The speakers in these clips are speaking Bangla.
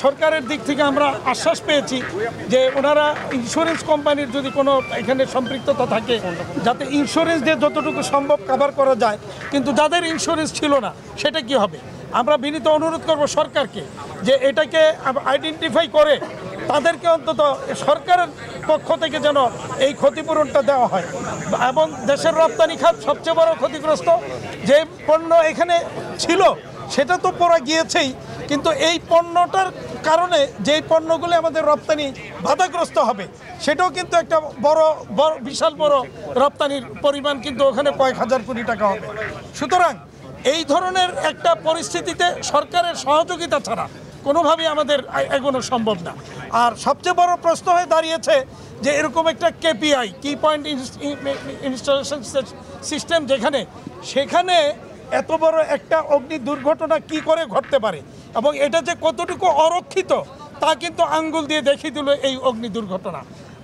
সরকারের দিক থেকে আমরা আশ্বাস পেয়েছি যে ওনারা ইন্স্যুরেন্স কোম্পানির যদি কোনো এখানে সম্পৃক্ততা থাকে যাতে ইন্স্যুরেন্স দিয়ে যতটুকু সম্ভব কভার করা যায়, কিন্তু যাদের ইন্স্যুরেন্স ছিল না সেটা কি হবে? আমরা বিনীত অনুরোধ করব সরকারকে যে এটাকে আইডেন্টিফাই করে তাদেরকে অন্তত সরকারের পক্ষ থেকে যেন এই ক্ষতিপূরণটা দেওয়া হয়। এবং দেশের রপ্তানি খাত সবচেয়ে বড় ক্ষতিগ্রস্ত। যে পণ্য এখানে ছিল সেটা তো পড়া গিয়েছেই, কিন্তু এই পণ্যটার কারণে যেই পণ্যগুলো আমাদের রপ্তানি বাধাগ্রস্ত হবে সেটাও কিন্তু একটা বড় বিশাল বড় রপ্তানির পরিমাণ কিন্তু ওখানে কয়েক হাজার কোটি টাকা হবে। সুতরাং এই ধরনের একটা পরিস্থিতিতে সরকারের সহযোগিতা ছাড়া কোনোভাবেই আমাদের এগোনো সম্ভব না। আর সবচেয়ে বড় প্রশ্ন হয়ে দাঁড়িয়েছে যে এরকম একটা কেপিআই কি পয়েন্ট ইনস্টলেশন সিস্টেম সেখানে এত বড় একটা অগ্নি দুর্ঘটনা কি করে ঘটতে পারে এবং এটা যে কতটুকু অরক্ষিত তা কিন্তু আঙ্গুল দিয়ে দেখিয়ে দিল এই অগ্নি দুর্ঘটনা।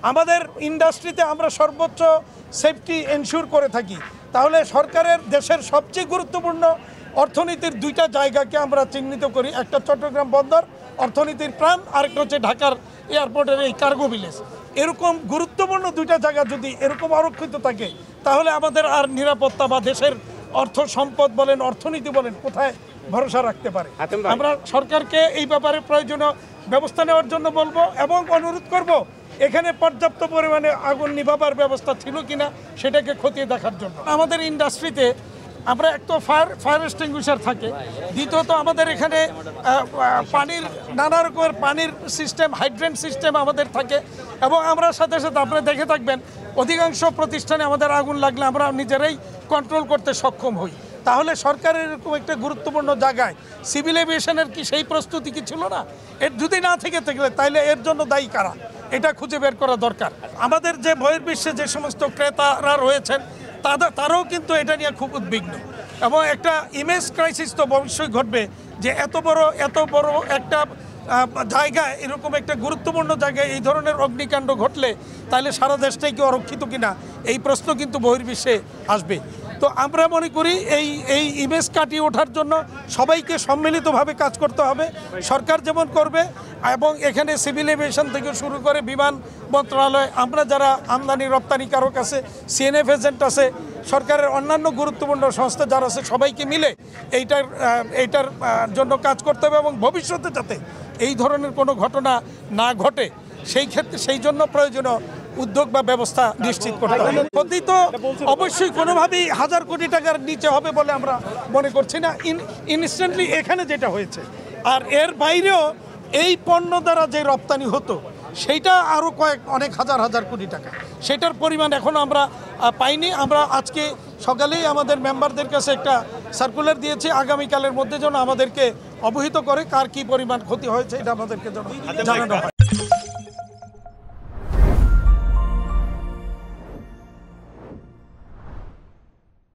আমাদের ইন্ডাস্ট্রিতে আমরা সর্বোচ্চ সেফটি এনশিওর করে থাকি, তাহলে সরকারের দেশের সবচেয়ে গুরুত্বপূর্ণ অর্থনীতির দুইটা জায়গাকে আমরা চিহ্নিত করি, একটা চট্টগ্রাম বন্দর অর্থনীতির প্রাণ, আরেকটা হচ্ছে ঢাকার এয়ারপোর্টের এই কার্গো ভিলেজ। এরকম গুরুত্বপূর্ণ দুইটা জায়গা যদি এরকম অরক্ষিত থাকে তাহলে আমাদের আর নিরাপত্তা বা দেশের অর্থ সম্পদ বলেন অর্থনীতি বলেন কোথায় ভরসা রাখতে পারে? আমরা সরকারকে এই ব্যাপারে প্রয়োজনীয় ব্যবস্থা নেওয়ার জন্য বলবো এবং অনুরোধ করব এখানে পর্যাপ্ত পরিমাণে আগুন নিভাবার ব্যবস্থা ছিল কিনা সেটাকে খতিয়ে দেখার জন্য। আমাদের ইন্ডাস্ট্রিতে আমরা এক তো ফায়ার এক্সটিংগুইশার থাকে, দ্বিতীয়ত আমাদের এখানে পানির নানা রকমের পানির সিস্টেম হাইড্রেন্ট সিস্টেম আমাদের থাকে এবং আমরা সাথে সাথে আপনারা দেখে থাকবেন অধিকাংশ প্রতিষ্ঠানে আমাদের আগুন লাগলে আমরা নিজেরাই কন্ট্রোল করতে সক্ষম হই। তাহলে সরকারের এরকম একটা গুরুত্বপূর্ণ জায়গায় সিভিল এভিয়েশনের কি সেই প্রস্তুতি কি ছিল না? এর যদি না থেকে থাকলে তাহলে এর জন্য দায়ী কারা এটা খুঁজে বের করা দরকার। আমাদের যে বহির্বিশ্বে যে সমস্ত ক্রেতারা রয়েছেন তারাও কিন্তু এটা নিয়ে খুব উদ্বিগ্ন এবং একটা ইমেজ ক্রাইসিস তো অবশ্যই ঘটবে যে এত বড় একটা জায়গায় এরকম একটা গুরুত্বপূর্ণ জায়গায় এই ধরনের অগ্নিকাণ্ড ঘটলে তাহলে সারা দেশটাই কি অরক্ষিত কিনা এই প্রশ্ন কিন্তু বহির্বিশ্বে আসবে। তো আমরা মনে করি এই ইমেজ কাটিয়ে ওঠার জন্য সবাইকে সম্মিলিতভাবে কাজ করতে হবে। সরকার যেমন করবে এবং এখানে সিভিল এভিয়েশন থেকে শুরু করে বিমান মন্ত্রণালয়, আমরা যারা আমদানি রপ্তানিকারক আছে, সিএনএফ এজেন্ট আছে, সরকারের অন্যান্য গুরুত্বপূর্ণ সংস্থা যারা আছে সবাইকে মিলে এইটার জন্য কাজ করতে হবে এবং ভবিষ্যতে যাতে এই ধরনের কোনো ঘটনা না ঘটে সেই জন্য প্রয়োজনীয় উদ্যোগ বা ব্যবস্থা নিশ্চিত করতে হবে। ক্ষতি তো অবশ্যই কোনোভাবেই 1000 কোটি টাকার নিচে হবে বলে আমরা মনে করছি না ইনস্ট্যান্টলি এখানে যেটা হয়েছে। আর এর বাইরেও এই পণ্য দ্বারা যে রপ্তানি হতো সেইটা আরও অনেক হাজার কোটি টাকা, সেটার পরিমাণ এখনও আমরা পাইনি। আমরা আজকে সকালেই আমাদের মেম্বারদের কাছে একটা সার্কুলার দিয়েছি, আগামীকালের মধ্যে যেন আমাদেরকে অবহিত করে কার কী পরিমাণ ক্ষতি হয়েছে এটা আমাদেরকে জানানো হয়।